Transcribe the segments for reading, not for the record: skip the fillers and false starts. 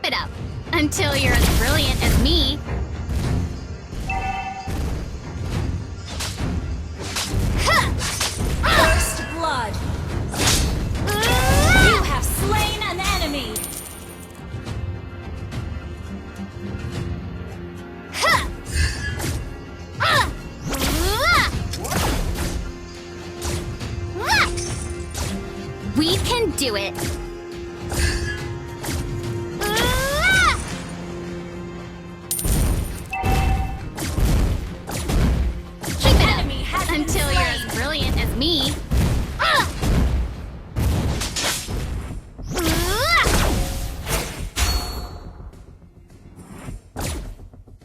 Keep it up until you're as brilliant as me. First blood. You have slain an enemy. We can do it. Keep it up until you're as brilliant as me.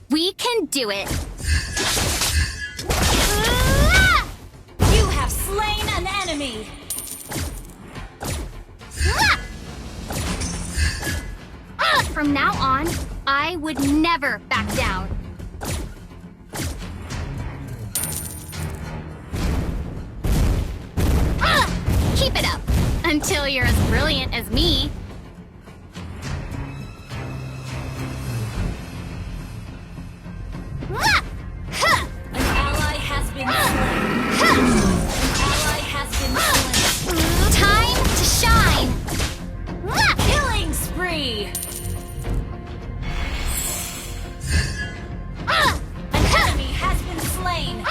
We can do it. You have slain an enemy. From now on, I would never back down. Keep it up until you're as brilliant as me. An ally has been slain. An ally has been slain. Time to shine. Killing spree. An enemy has been slain.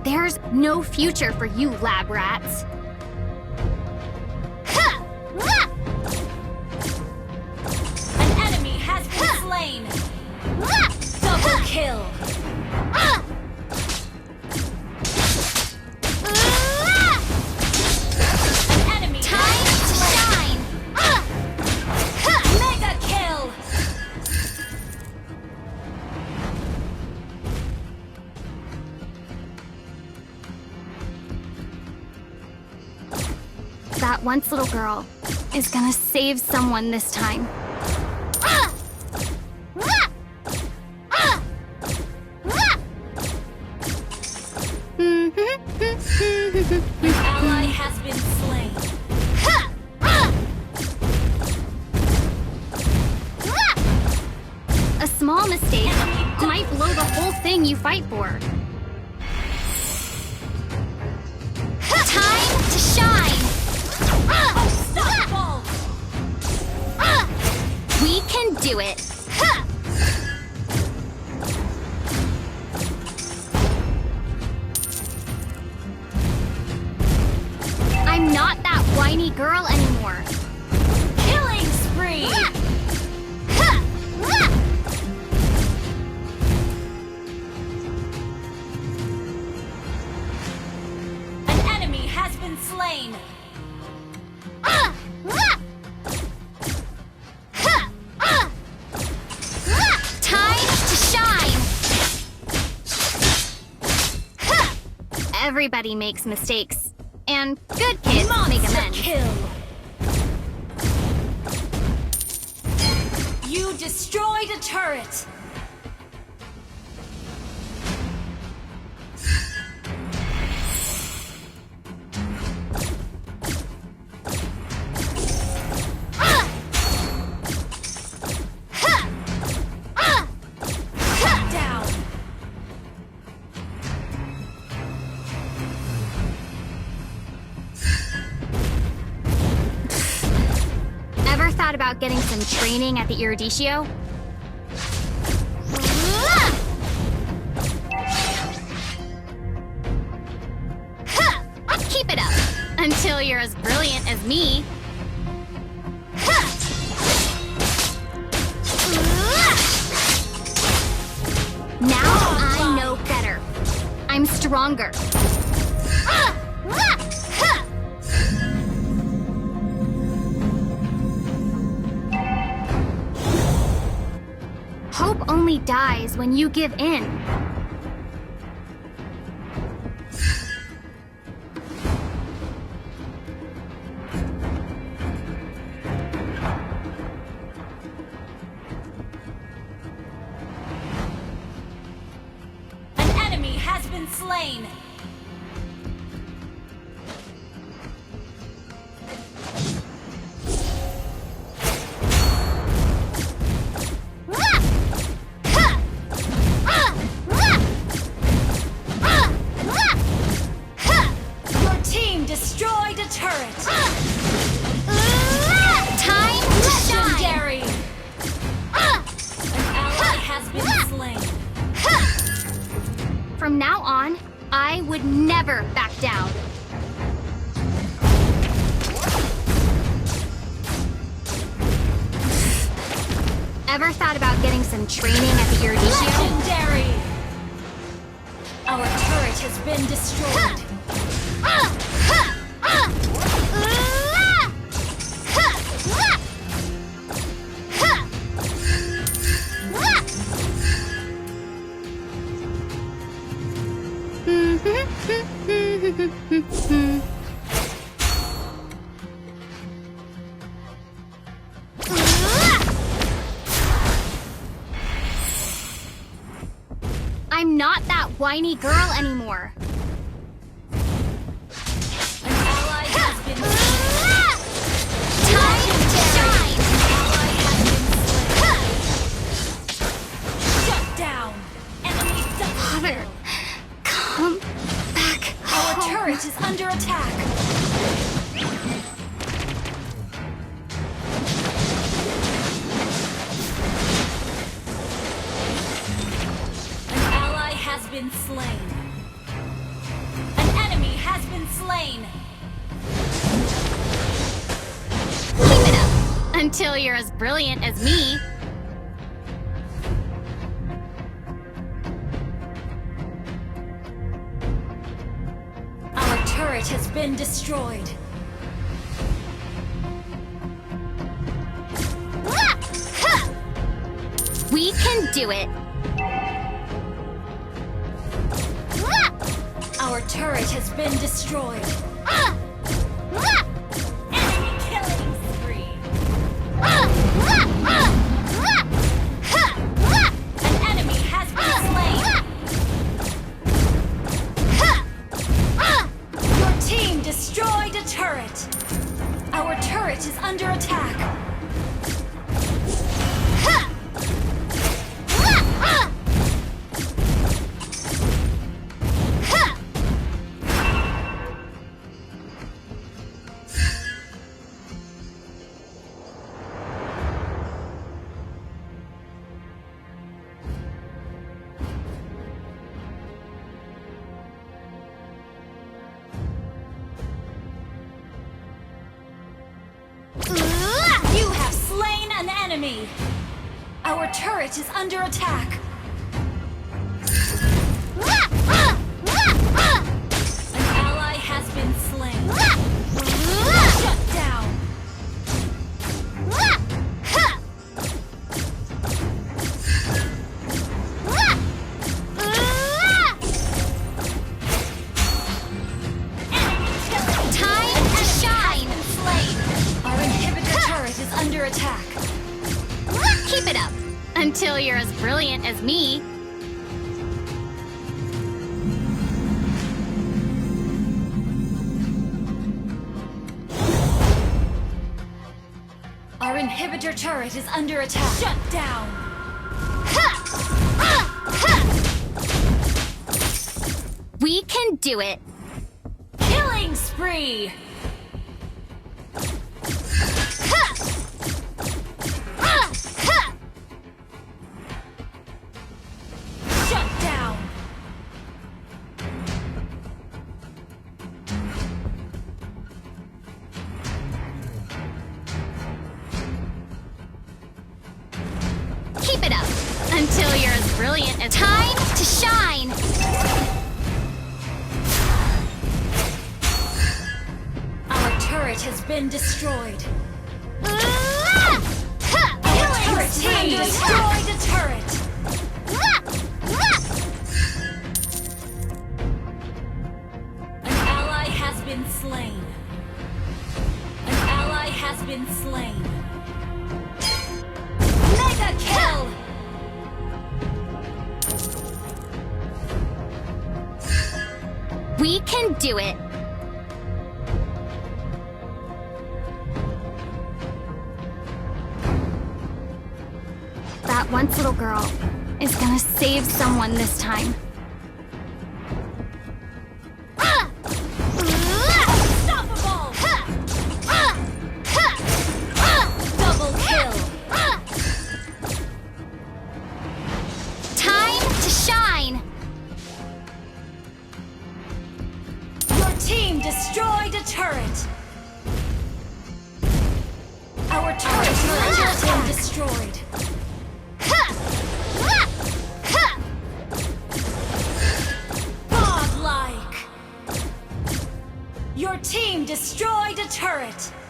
There's no future for you, lab rats. An enemy has been slain. Double kill. An enemy Time to shine. mega kill. That once little girl is gonna save someone this time. An ally has been slain. A small mistake might blow the whole thing you fight for. Time to shine! Unstoppable. We can do it! I'm not that whiny girl anymore. Killing spree. An enemy has been slain. Time to shine! Everybody makes mistakes, and good kids make Monster amends. kill. You destroyed a turret. Shut down. Ever thought about getting some training at the Eruditio? Keep it up until you're as brilliant as me. Now I know better. I'm stronger. Hope only dies when you give in. An enemy has been slain. Ever thought about getting some training at the Iridicio? Legendary! Our turret has been destroyed. I'm not that whiny girl anymore. An ally has been Time to shine! ally has been slain. Shut down! Enemy double Father, kill. come back Our home. turret is under attack. An ally has been slain. An enemy has been slain. Keep it up until you're as brilliant as me. Our turret has been destroyed. We can do it. Our turret has been destroyed. Enemy killing spree. An enemy has been slain. Your team destroyed a turret. Our turret is under attack. You have slain an enemy. Our turret is under attack. An ally has been slain. Shut down. Enemy killing. Time to shine. Slain. Our inhibitor turret is under attack. Keep it up until you're as brilliant as me. Our inhibitor turret is under attack. Shut down. We can do it. Killing spree. Shut down. Keep it up until you're as brilliant as time to shine. Our turret has been destroyed. Killing Our team destroyed a turret. An ally has been slain. An ally has been slain. Mega kill! We can do it. That once little girl is gonna save someone this time. Unstoppable! Double kill! Time to shine. Your team destroyed a turret. Our turret has been destroyed. turret!